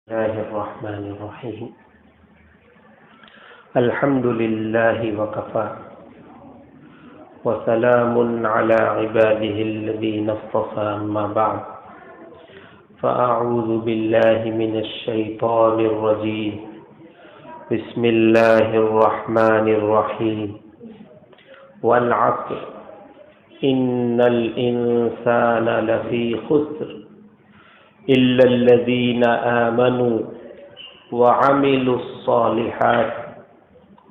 الله الرحمن الرحيم الحمد لله وكفى وسلام على عباده الذين اصطفى أما بعد فأعوذ بالله من الشيطان الرجيم بسم الله الرحمن الرحيم والعصر إن الإنسان لفي خسر إلا الذين آمنوا وعملوا الصالحات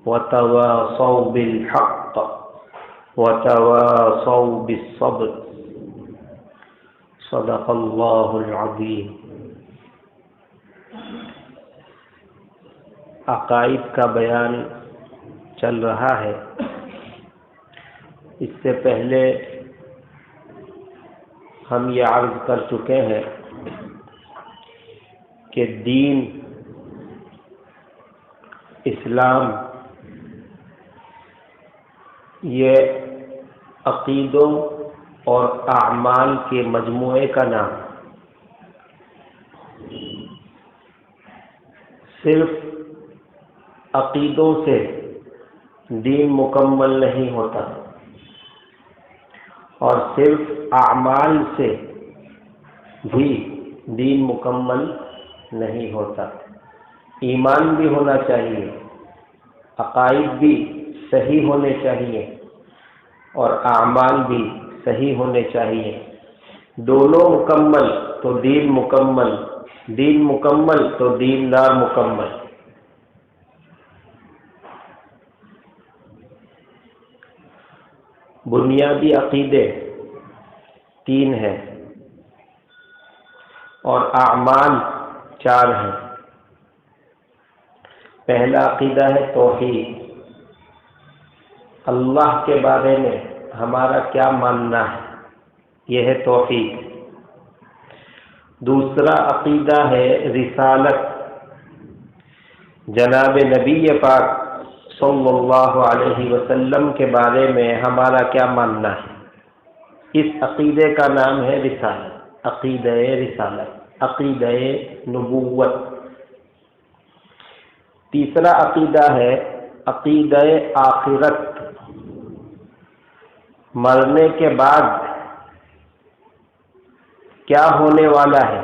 وتواصوا بالحق وتواصوا بالصبر صدق الله العظيم۔ عقائد کا بیان چل رہا ہے۔ اس سے پہلے ہم یہ عرض کر چکے ہیں کہ دین اسلام یہ عقیدوں اور اعمال کے مجموعے کا نام ہے۔ صرف عقیدوں سے دین مکمل نہیں ہوتا اور صرف اعمال سے بھی دین مکمل نہیں ہوتا۔ ایمان بھی ہونا چاہیے، عقائد بھی صحیح ہونے چاہیے اور اعمال بھی صحیح ہونے چاہیے۔ دونوں مکمل تو دین مکمل، دین مکمل تو دیندار مکمل۔ بنیادی عقیدے 3 ہیں اور اعمال 4 ہیں۔ پہلا عقیدہ ہے توحید، اللہ کے بارے میں ہمارا کیا ماننا ہے، یہ ہے توحید۔ دوسرا عقیدہ ہے رسالت، جناب نبی پاک صلی اللہ علیہ وسلم کے بارے میں ہمارا کیا ماننا ہے، اس عقیدے کا نام ہے رسالت، عقیدہ رسالت، عقیدہ نبوت۔ تیسرا عقیدہ ہے عقیدہ آخرت، مرنے کے بعد کیا ہونے والا ہے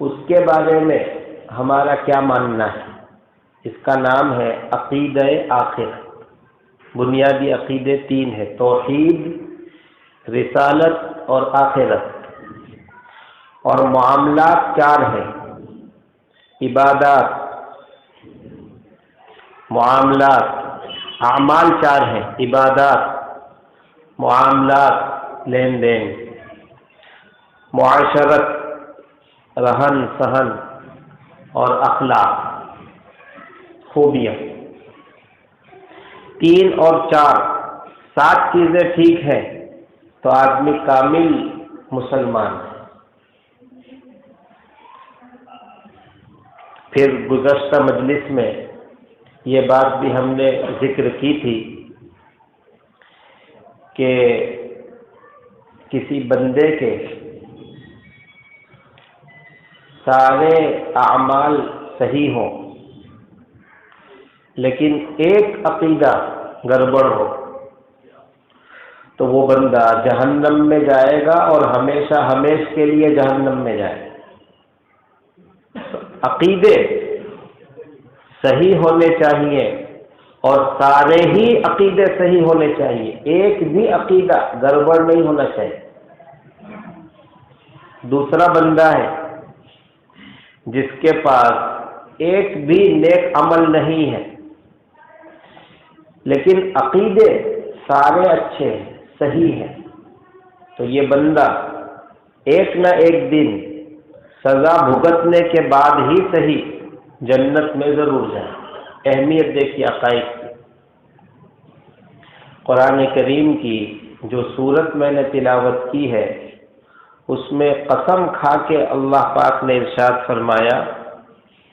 اس کے بارے میں ہمارا کیا ماننا ہے، اس کا نام ہے عقیدہ آخرت۔ بنیادی عقیدے 3 ہیں، توحید، رسالت اور آخرت۔ اور معاملات 4 ہیں، عبادات، معاملات، اعمال 4 ہیں، عبادات، معاملات، لین دین، معاشرت، رہن سہن اور اخلاق، خوبیاں۔ 3 اور 4 7 چیزیں ٹھیک ہیں تو آدمی کامل مسلمان ہے۔ پھر گزشتہ مجلس میں یہ بات بھی ہم نے ذکر کی تھی کہ کسی بندے کے سارے اعمال صحیح ہوں لیکن ایک عقیدہ گڑبڑ ہو تو وہ بندہ جہنم میں جائے گا اور ہمیشہ ہمیشہ کے لیے جہنم میں جائے گا۔ عقیدے صحیح ہونے چاہیے اور سارے ہی عقیدے صحیح ہونے چاہیے، ایک بھی عقیدہ گڑبڑ نہیں ہونا چاہیے۔ دوسرا بندہ ہے جس کے پاس ایک بھی نیک عمل نہیں ہے لیکن عقیدے سارے اچھے ہیں، صحیح ہیں، تو یہ بندہ ایک نہ ایک دن سزا بھگتنے کے بعد ہی صحیح جنت میں ضرور جائے۔ اہمیت دیکھیے عقائد کی۔ قرآن کریم کی جو سورت میں نے تلاوت کی ہے اس میں قسم کھا کے اللہ پاک نے ارشاد فرمایا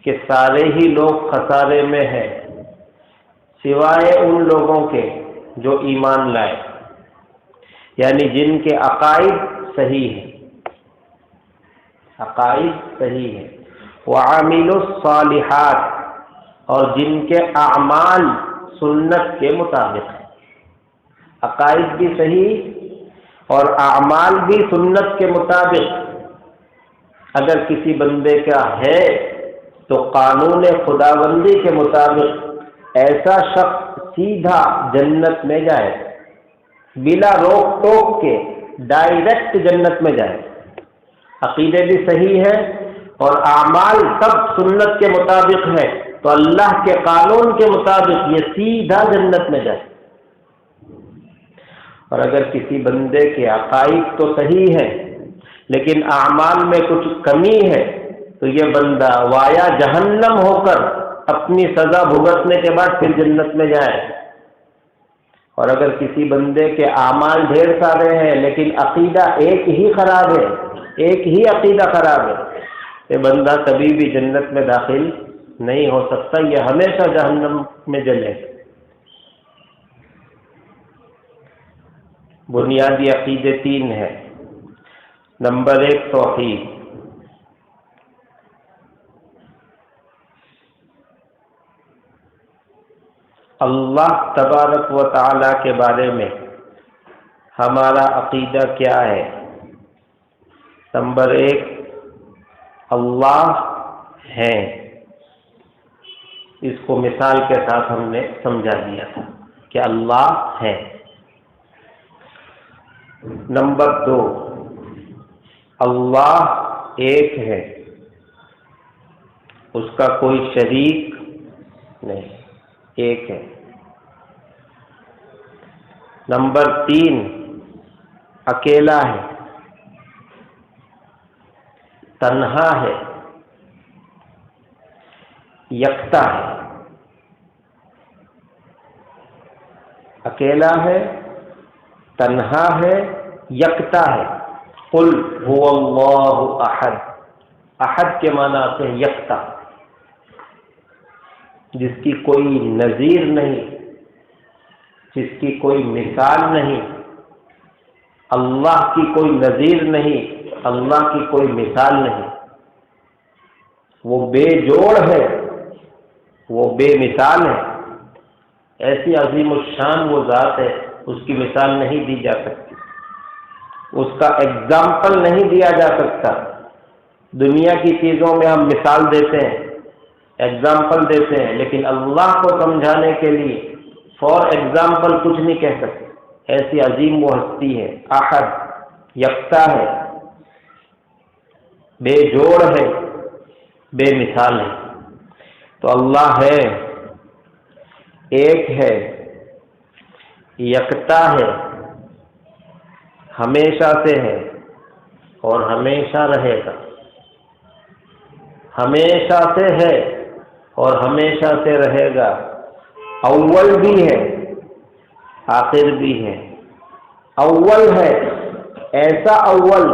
کہ سارے ہی لوگ خسارے میں ہیں سوائے ان لوگوں کے جو ایمان لائے، یعنی جن کے عقائد صحیح ہیں۔ عقائد صحیح ہے، وعاملوا الصالحات، اور جن کے اعمال سنت کے مطابق ہیں، عقائد بھی صحیح اور اعمال بھی سنت کے مطابق۔ اگر کسی بندے کا ہے تو قانون خداوندی کے مطابق ایسا شخص سیدھا جنت میں جائے، بلا روک ٹوک کے ڈائریکٹ جنت میں جائے۔ عقیدے بھی صحیح ہے اور اعمال سب سنت کے مطابق ہے، تو اللہ کے قانون کے مطابق یہ سیدھا جنت میں جائے۔ اور اگر کسی بندے کے عقائد تو صحیح ہے لیکن اعمال میں کچھ کمی ہے، تو یہ بندہ وایا جہنم ہو کر اپنی سزا بھگتنے کے بعد پھر جنت میں جائے۔ اور اگر کسی بندے کے اعمال ڈھیر سارے ہیں لیکن عقیدہ ایک ہی خراب ہے، ایک ہی عقیدہ خراب ہے، یہ بندہ کبھی بھی جنت میں داخل نہیں ہو سکتا، یہ ہمیشہ جہنم میں جلے۔ بنیادی عقیدے 3 ہیں۔ نمبر 1 توحید، اللہ تبارک و تعالی کے بارے میں ہمارا عقیدہ کیا ہے؟ نمبر 1 اللہ ہیں، اس کو مثال کے ساتھ ہم نے سمجھا دیا تھا کہ اللہ ہے۔ نمبر 2 اللہ ایک ہے، اس کا کوئی شریک نہیں، ایک ہے۔ نمبر 3 اکیلا ہے، تنہا ہے، یکتا ہے، اکیلا ہے، تنہا ہے، یکتا ہے۔ قل هو اللہ احد، احد کے معنی آتے ہیں یکتا، جس کی کوئی نظیر نہیں، جس کی کوئی مثال نہیں، اللہ کی کوئی نظیر نہیں، اللہ کی کوئی مثال نہیں، وہ بے جوڑ ہے، وہ بے مثال ہے، ایسی عظیم الشان وہ ذات ہے، اس کی مثال نہیں دی جا سکتی، اس کا ایگزامپل نہیں دیا جا سکتا۔ دنیا کی چیزوں میں ہم مثال دیتے ہیں، ایگزامپل دیتے ہیں، لیکن اللہ کو سمجھانے کے لیے فار ایگزامپل کچھ نہیں کہہ سکتے، ایسی عظیم وہ ہستی ہے، احد، یکتا ہے، بے جوڑ ہے، بے مثال ہے۔ تو اللہ ہے، ایک ہے، یکتا ہے، ہمیشہ سے ہے اور ہمیشہ رہے گا، ہمیشہ سے ہے اور ہمیشہ سے رہے گا، اول بھی ہے، آخر بھی ہے۔ اول ہے، ایسا اول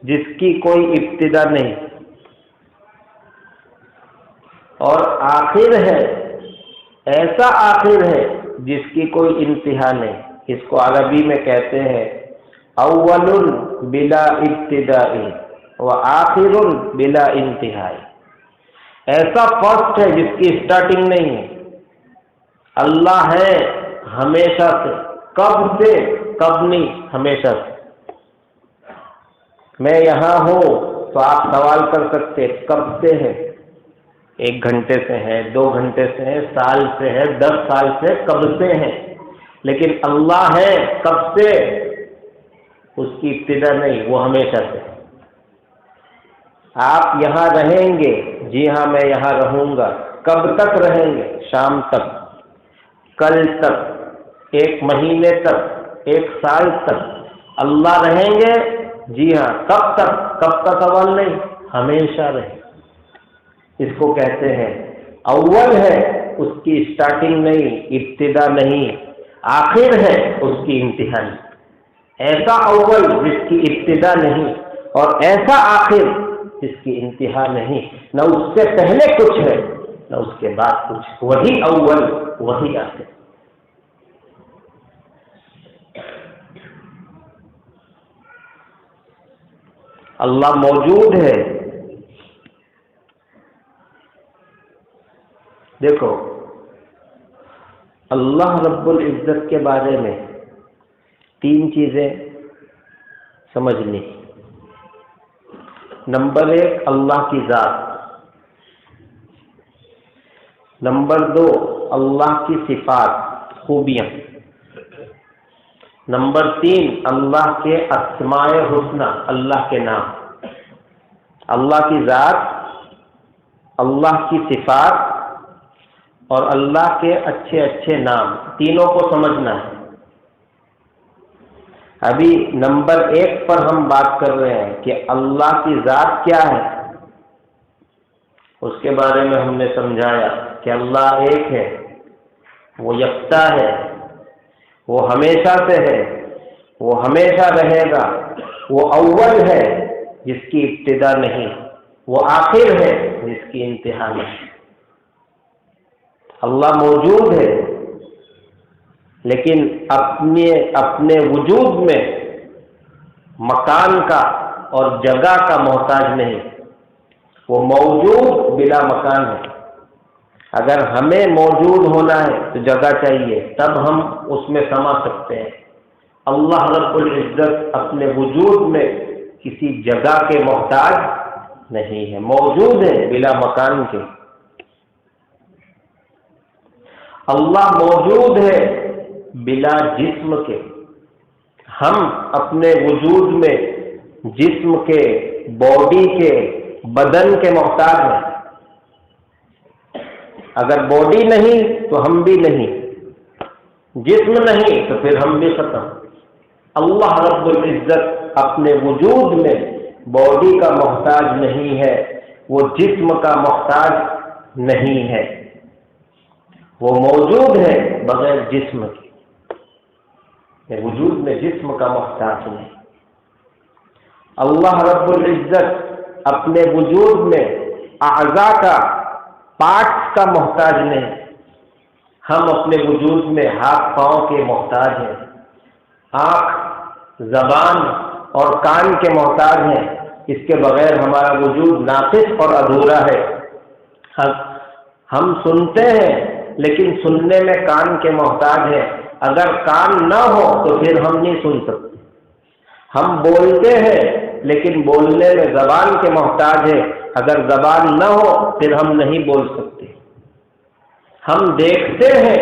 جس کی کوئی ابتدا نہیں، اور آخر ہے، ایسا آخر ہے جس کی کوئی انتہا نہیں۔ اس کو عربی میں کہتے ہیں اول بلا ابتداء و آخر بلا انتہا۔ ایسا فرسٹ ہے جس کی سٹارٹنگ نہیں ہے۔ اللہ ہے ہمیشہ سے، کب سے؟ کب نہیں، ہمیشہ سے۔ میں یہاں ہوں تو آپ سوال کر سکتے کب سے ہے؟ 1 گھنٹے سے ہے، 2 گھنٹے سے ہے، سال سے ہے، 10 سال سے، کب سے ہے؟ لیکن اللہ ہے کب سے؟ اس کی ابتدا نہیں، وہ ہمیشہ سے۔ آپ یہاں رہیں گے، جی ہاں میں یہاں رہوں گا، کب تک رہیں گے؟ شام تک، کل تک، 1 مہینے تک، 1 سال تک۔ اللہ رہیں گے، جی ہاں، کب تک؟ کب کا سوال نہیں، ہمیشہ رہیں۔ اس کو کہتے ہیں اول ہے، اس کی سٹارٹنگ نہیں، ابتدا نہیں، آخر ہے، اس کی انتہا نہیں۔ ایسا اول جس کی ابتدا نہیں اور ایسا آخر جس کی انتہا نہیں، نہ اس سے پہلے کچھ ہے نہ اس کے بعد کچھ، وہی اول وہی آخر۔ اللہ موجود ہے. دیکھو اللہ رب العزت کے بارے میں 3 چیزیں سمجھنی. نمبر 1 اللہ کی ذات. نمبر 2 اللہ کی صفات خوبیاں. نمبر 3 اللہ کے اسماء حسنی اللہ کے نام. اللہ کی ذات، اللہ کی صفات اور اللہ کے اچھے اچھے نام، تینوں کو سمجھنا ہے. ابھی نمبر 1 پر ہم بات کر رہے ہیں کہ اللہ کی ذات کیا ہے. اس کے بارے میں ہم نے سمجھایا کہ اللہ ایک ہے، وہ یکتا ہے، وہ ہمیشہ سے ہے، وہ ہمیشہ رہے گا، وہ اول ہے جس کی ابتدا نہیں، وہ آخر ہے جس کی انتہا نہیں. اللہ موجود ہے لیکن اپنے وجود میں مکان کا اور جگہ کا محتاج نہیں. وہ موجود بلا مکان ہے. اگر ہمیں موجود ہونا ہے تو جگہ چاہیے، تب ہم اس میں سما سکتے ہیں. اللہ رب العزت اپنے وجود میں کسی جگہ کے محتاج نہیں ہے، موجود ہے بلا مکان کے. اللہ موجود ہے بلا جسم کے. ہم اپنے وجود میں جسم کے، باڈی کے، بدن کے محتاج ہیں. اگر باڈی نہیں تو ہم بھی نہیں، جسم نہیں تو پھر ہم بھی ختم. اللہ رب العزت اپنے وجود میں باڈی کا محتاج نہیں ہے، وہ جسم کا محتاج نہیں ہے. وہ موجود ہے بغیر جسم کے، وجود میں جسم کا محتاج نہیں. اللہ رب العزت اپنے وجود میں اعضاء کا، پارٹس کا محتاج نہیں. ہم اپنے وجود میں ہاتھ پاؤں کے محتاج ہیں، آنکھ، زبان اور کان کے محتاج ہیں. اس کے بغیر ہمارا وجود ناقص اور ادھورا ہے. ہم سنتے ہیں لیکن سننے میں کان کے محتاج ہیں. اگر کان نہ ہو تو پھر ہم نہیں سن سکتے. ہم بولتے ہیں لیکن بولنے میں زبان کے محتاج ہے. اگر زبان نہ ہو پھر ہم نہیں بول سکتے. ہم دیکھتے ہیں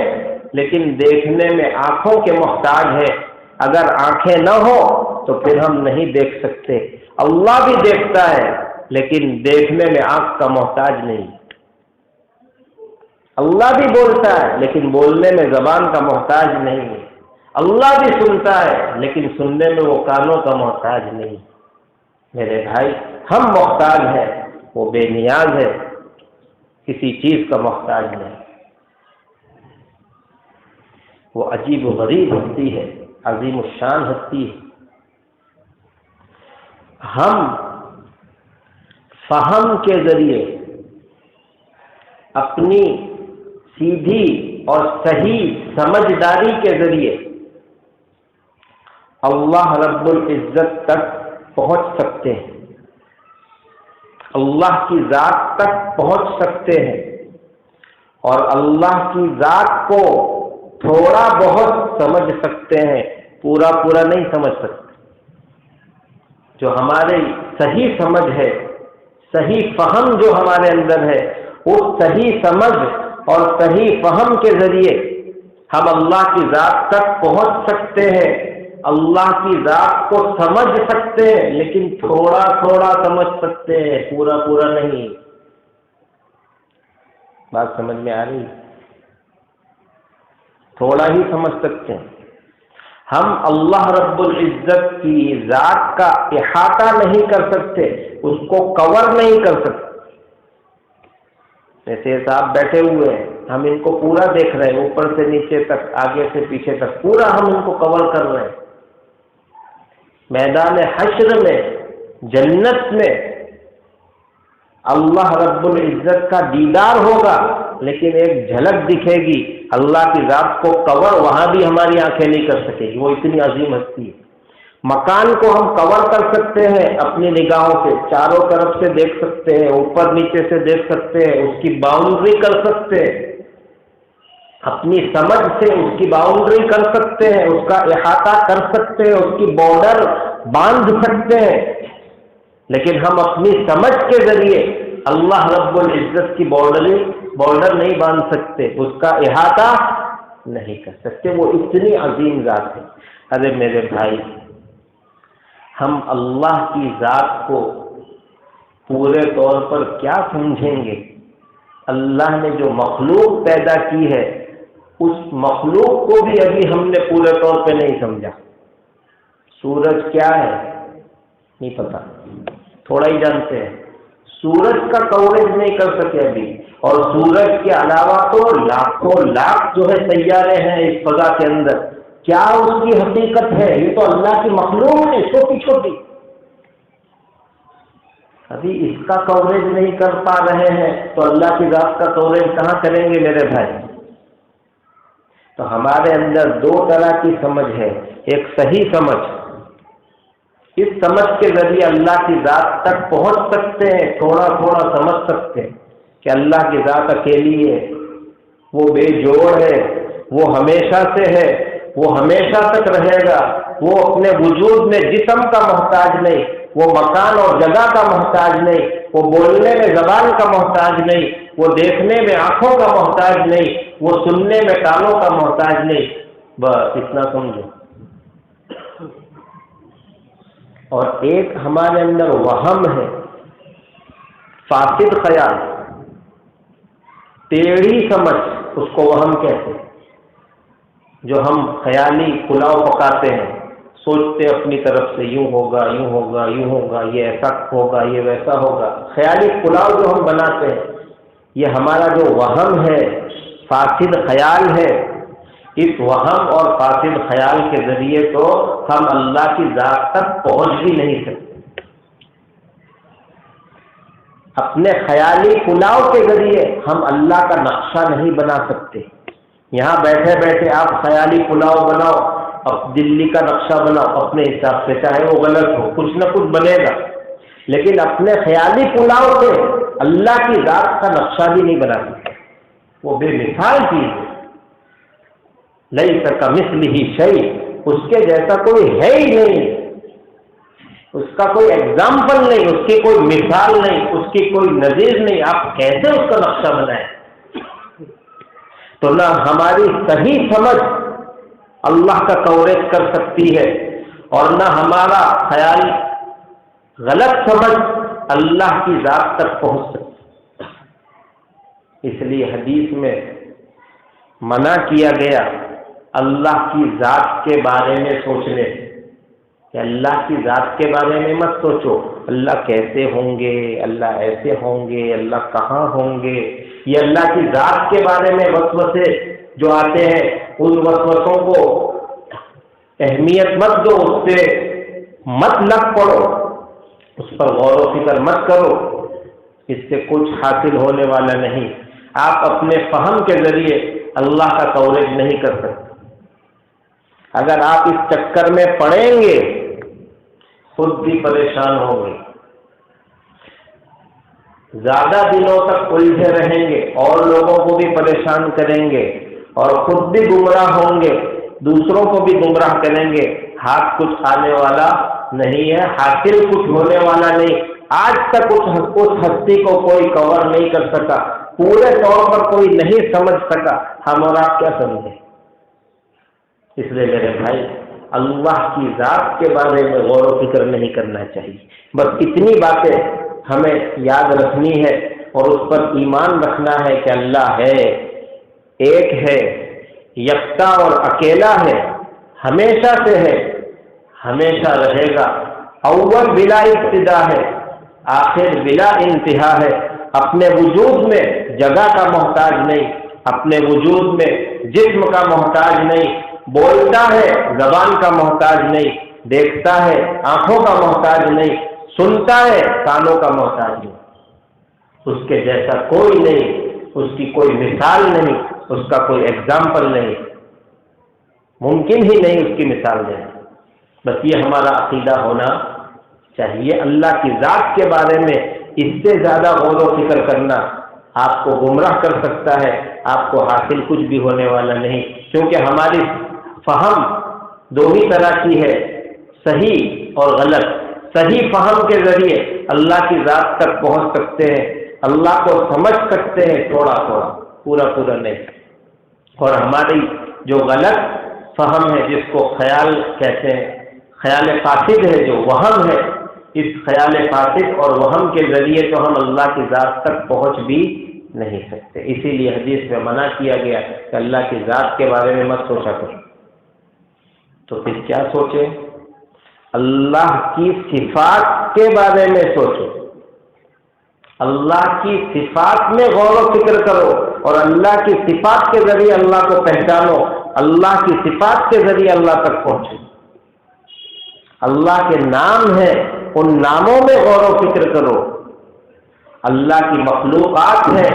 لیکن دیکھنے میں آنکھوں کے محتاج ہے. اگر آنکھیں نہ ہو تو پھر ہم نہیں دیکھ سکتے. اللہ بھی دیکھتا ہے لیکن دیکھنے میں آنکھ کا محتاج نہیں. اللہ بھی بولتا ہے لیکن بولنے میں زبان کا محتاج نہیں ہے. اللہ بھی سنتا ہے لیکن سننے میں وہ کانوں کا محتاج نہیں. میرے بھائی، ہم محتاج ہیں، وہ بے نیاز ہے، کسی چیز کا محتاج نہیں. وہ عجیب و غریب ہستی ہے، عظیم الشان ہستی ہے. ہم فہم کے ذریعے اپنی سیدھی اور صحیح سمجھداری کے ذریعے اللہ رب العزت تک پہنچ سکتے ہیں، اللہ کی ذات تک پہنچ سکتے ہیں. اور اللہ کی ذات کو تھوڑا بہت سمجھ سکتے ہیں، پورا نہیں سمجھ سکتے. جو ہمارے صحیح سمجھ ہے، صحیح فہم جو ہمارے اندر ہے، اس صحیح سمجھ اور صحیح فہم کے ذریعے ہم اللہ کی ذات تک پہنچ سکتے ہیں، اللہ کی ذات کو سمجھ سکتے ہیں، لیکن تھوڑا سمجھ سکتے ہیں، پورا نہیں. بات سمجھ میں آ رہی؟ تھوڑا ہی سمجھ سکتے ہیں. ہم اللہ رب العزت کی ذات کا احاطہ نہیں کر سکتے، اس کو کور نہیں کر سکتے. جیسے صاحب بیٹھے ہوئے ہیں، ہم ان کو پورا دیکھ رہے ہیں، اوپر سے نیچے تک، آگے سے پیچھے تک، پورا ہم ان کو کور کر رہے ہیں. میدان حشر میں، جنت میں اللہ رب العزت کا دیدار ہوگا، لیکن ایک جھلک دکھے گی. اللہ کی ذات کو کور وہاں بھی ہماری آنکھیں نہیں کر سکے گی، وہ اتنی عظیم ہستی ہے. مکان کو ہم کور کر سکتے ہیں اپنی نگاہوں سے، چاروں طرف سے دیکھ سکتے ہیں، اوپر نیچے سے دیکھ سکتے ہیں، اس کی باؤنڈری کر سکتے ہیں، اپنی سمجھ سے اس کی باؤنڈری کر سکتے ہیں، اس کا احاطہ کر سکتے ہیں، اس کی بارڈر باندھ سکتے ہیں، لیکن ہم اپنی سمجھ کے ذریعے اللہ رب العزت کی بارڈر نہیں باندھ سکتے، اس کا احاطہ نہیں کر سکتے، وہ اتنی عظیم ذات ہے۔ ارے میرے بھائی، ہم اللہ کی ذات کو پورے طور پر کیا سمجھیں گے؟ اللہ نے جو مخلوق پیدا کی ہے اس مخلوق کو بھی ابھی ہم نے پورے طور پہ نہیں سمجھا۔ سورج کیا ہے نہیں پتا، تھوڑا ہی جانتے ہیں، سورج کا کوریج نہیں کر سکے ابھی، اور سورج کے علاوہ تو لاکھوں لاکھ جو ہے سیارے ہیں اس فضا کے اندر، کیا اس کی حقیقت ہے؟ یہ تو اللہ کی مخلوق ہے چھوٹی چھوٹی، ابھی اس کا کوریج نہیں کر پا رہے ہیں تو اللہ کی ذات کا کوریج کہاں کریں گے میرے بھائی؟ تو ہمارے اندر دو طرح کی سمجھ ہے، ایک صحیح سمجھ، اس سمجھ کے ذریعے اللہ کی ذات تک پہنچ سکتے ہیں، تھوڑا تھوڑا سمجھ سکتے ہیں کہ اللہ کی ذات اکیلی ہے، وہ بے جوڑ ہے، وہ ہمیشہ سے ہے، وہ ہمیشہ تک رہے گا، وہ اپنے وجود میں جسم کا محتاج نہیں، وہ مکان اور جگہ کا محتاج نہیں، وہ بولنے میں زبان کا محتاج نہیں، وہ دیکھنے میں آنکھوں کا محتاج نہیں، وہ سننے میں کانوں کا محتاج نہیں، بس اتنا سمجھو۔ اور ایک ہمارے اندر وہم ہے، فاسد خیال، ٹیڑھی سمجھ، اس کو وہم کہتے ہیں، جو ہم خیالی پلاؤ پکاتے ہیں، سوچتے اپنی طرف سے یوں ہوگا یوں ہوگا یوں ہوگا، یہ ایسا ہوگا یہ ویسا ہوگا، خیالی پلاؤ جو ہم بناتے ہیں، یہ ہمارا جو وہم ہے، فاسد خیال ہے۔ اس وہم اور فاسد خیال کے ذریعے تو ہم اللہ کی ذات تک پہنچ بھی نہیں سکتے، اپنے خیالی پلاؤ کے ذریعے ہم اللہ کا نقشہ نہیں بنا سکتے۔ یہاں بیٹھے بیٹھے آپ خیالی پلاؤ بناؤ، اب دلی کا نقشہ بناؤ اپنے حساب سے، چاہے وہ غلط ہو، کچھ نہ کچھ بنے گا، لیکن اپنے خیالی پلاؤ سے اللہ کی ذات کا نقشہ بھی نہیں بنا سکتے، وہ بے مثال چیز ہے۔ لیس کمثلہ شیء، اس کے جیسا کوئی ہے ہی نہیں، اس کا کوئی ایگزامپل نہیں، اس کی کوئی مثال نہیں، اس کی کوئی نظیر نہیں، آپ کیسے اس کا نقشہ بنائیں؟ تو نہ ہماری صحیح سمجھ اللہ کا کوریج کر سکتی ہے، اور نہ ہمارا خیال غلط سمجھ اللہ کی ذات تک پہنچ سکتی۔ اس لیے حدیث میں منع کیا گیا اللہ کی ذات کے بارے میں سوچنے، کہ اللہ کی ذات کے بارے میں مت سوچو، اللہ کیسے ہوں گے، اللہ ایسے ہوں گے، اللہ کہاں ہوں گے، یہ اللہ کی ذات کے بارے میں وسوسے جو آتے ہیں، ان وسوسوں کو اہمیت مت دو، اس سے مت لگ پڑو، اس پر غور و فکر مت کرو، اس سے کچھ حاصل ہونے والا نہیں۔ آپ اپنے فہم کے ذریعے اللہ کا کوریج نہیں کر سکتے۔ اگر آپ اس چکر میں پڑیں گے خود بھی پریشان ہوں گے، زیادہ دنوں تک الجھے رہیں گے اور لوگوں کو بھی پریشان کریں گے، اور خود بھی گمراہ ہوں گے، دوسروں کو بھی گمراہ کریں گے، ہاتھ کچھ آنے والا نہیں ہے، حاصل کچھ ہونے والا نہیں۔ آج تک اس ہستی کو کوئی کور نہیں کر سکا، پورے طور پر کوئی نہیں سمجھ سکا، ہم اور آپ کیا سمجھیں؟ اس لیے میرے بھائی، اللہ کی ذات کے بارے میں غور و فکر نہیں کرنا چاہیے، بس اتنی باتیں ہمیں یاد رکھنی ہے اور اس پر ایمان رکھنا ہے کہ اللہ ہے، ایک ہے، یکتا اور اکیلا ہے، ہمیشہ سے ہے، ہمیشہ رہے گا، اول بلا ابتدا ہے، آخر بلا انتہا ہے، اپنے وجود میں جگہ کا محتاج نہیں، اپنے وجود میں جسم کا محتاج نہیں، بولتا ہے زبان کا محتاج نہیں، دیکھتا ہے آنکھوں کا محتاج نہیں، سنتا ہے کانوں کا محتاج نہیں، اس کے جیسا کوئی نہیں، اس کی کوئی مثال نہیں، اس کا کوئی ایگزامپل نہیں، ممکن ہی نہیں اس کی مثال دینا۔ بس یہ ہمارا عقیدہ ہونا چاہیے۔ اللہ کی ذات کے بارے میں اس سے زیادہ غور و فکر کرنا آپ کو گمراہ کر سکتا ہے، آپ کو حاصل کچھ بھی ہونے والا نہیں، کیونکہ ہماری فہم دو ہی طرح کی ہے، صحیح اور غلط۔ صحیح فہم کے ذریعے اللہ کی ذات تک پہنچ سکتے ہیں، اللہ کو سمجھ سکتے ہیں تھوڑا تھوڑا، پورا پورا نہیں۔ اور ہماری جو غلط فہم ہے، جس کو خیال کہتے ہیں، خیال فاسد ہے، جو وہم ہے، اس خیال فاسد اور وہم کے ذریعے تو ہم اللہ کی ذات تک پہنچ بھی نہیں سکتے۔ اسی لیے حدیث میں منع کیا گیا کہ اللہ کی ذات کے بارے میں مت سوچا کرو۔ تو پھر کیا سوچے؟ اللہ کی صفات کے بارے میں سوچو، اللہ کی صفات میں غور و فکر کرو، اور اللہ کی صفات کے ذریعے اللہ کو پہچانو، اللہ کی صفات کے ذریعے اللہ تک پہنچو۔ اللہ کے نام ہیں، ان ناموں میں غور و فکر کرو۔ اللہ کی مخلوقات ہیں،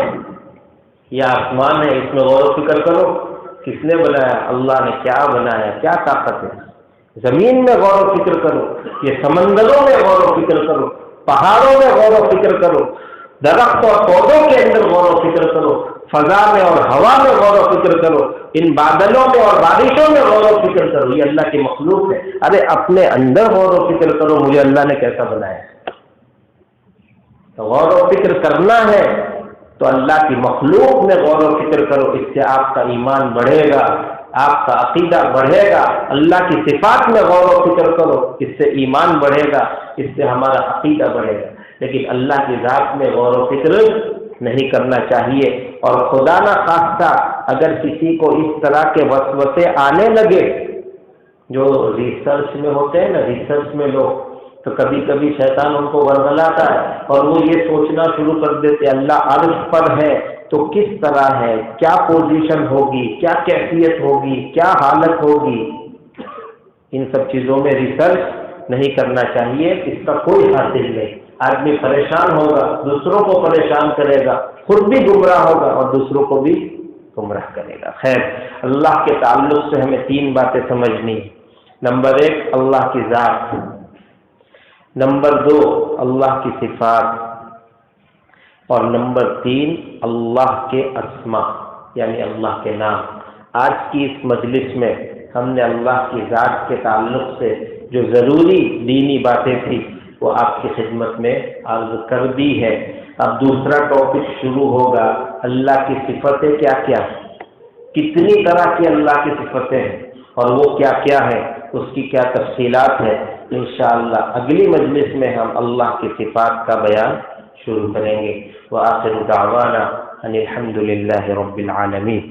یہ آسمان ہے، اس میں غور و فکر کرو، کس نے بنایا؟ اللہ نے۔ کیا بنایا؟ کیا طاقت ہے؟ زمین میں غور و فکر کرو، یہ سمندروں میں غور و فکر کرو، پہاڑوں میں غور و فکر کرو، درخت اور پودوں کے اندر غور و فکر کرو، فضا میں اور ہوا میں غور و فکر کرو، ان بادلوں میں اور بارشوں میں غور و فکر کرو، یہ اللہ کی مخلوق ہے۔ ارے اپنے اندر غور و فکر کرو، مجھے اللہ نے کیسا بنایا؟ تو غور و فکر کرنا ہے تو اللہ کی مخلوق میں غور و فکر کرو، اس سے آپ کا ایمان بڑھے گا، آپ کا عقیدہ بڑھے گا۔ اللہ کی صفات میں غور و فکر کرو، اس سے ایمان بڑھے گا، اس سے ہمارا عقیدہ بڑھے گا۔ لیکن اللہ کی ذات میں غور و فکر نہیں کرنا چاہیے۔ اور خدا نہ خواستہ اگر کسی کو اس طرح کے وسوسے آنے لگے، جو ریسرچ میں ہوتے ہیں نا، ریسرچ میں لوگ، تو کبھی کبھی شیطان ان کو ورغلاتا ہے اور وہ یہ سوچنا شروع کر دیتے اللہ عرش پر ہے تو کس طرح ہے، کیا پوزیشن ہوگی، کیا کیفیت ہوگی، کیا حالت ہوگی۔ ان سب چیزوں میں ریسرچ نہیں کرنا چاہیے، اس کا کوئی حاصل نہیں۔ آدمی پریشان ہوگا، دوسروں کو پریشان کرے گا، خود بھی گمراہ ہوگا اور دوسروں کو بھی گمراہ کرے گا۔ خیر، اللہ کے تعلق سے ہمیں تین باتیں سمجھنی۔ نمبر 1 اللہ کی ذات، نمبر 2 اللہ کی صفات، اور نمبر 3 اللہ کے اسماء یعنی اللہ کے نام۔ آج کی اس مجلس میں ہم نے اللہ کی ذات کے تعلق سے جو ضروری دینی باتیں تھی وہ آپ کی خدمت میں عرض کر دی ہے۔ اب دوسرا ٹاپک شروع ہوگا، اللہ کی صفتیں کیا کیا، کتنی طرح کی اللہ کی صفتیں ہیں اور وہ کیا کیا ہے، اس کی کیا تفصیلات ہے۔ انشاءاللہ اگلی مجلس میں ہم اللہ کی صفات کا بیان شروع کریں گے۔ وآخر دعوانا ان الحمد للہ رب العالمین۔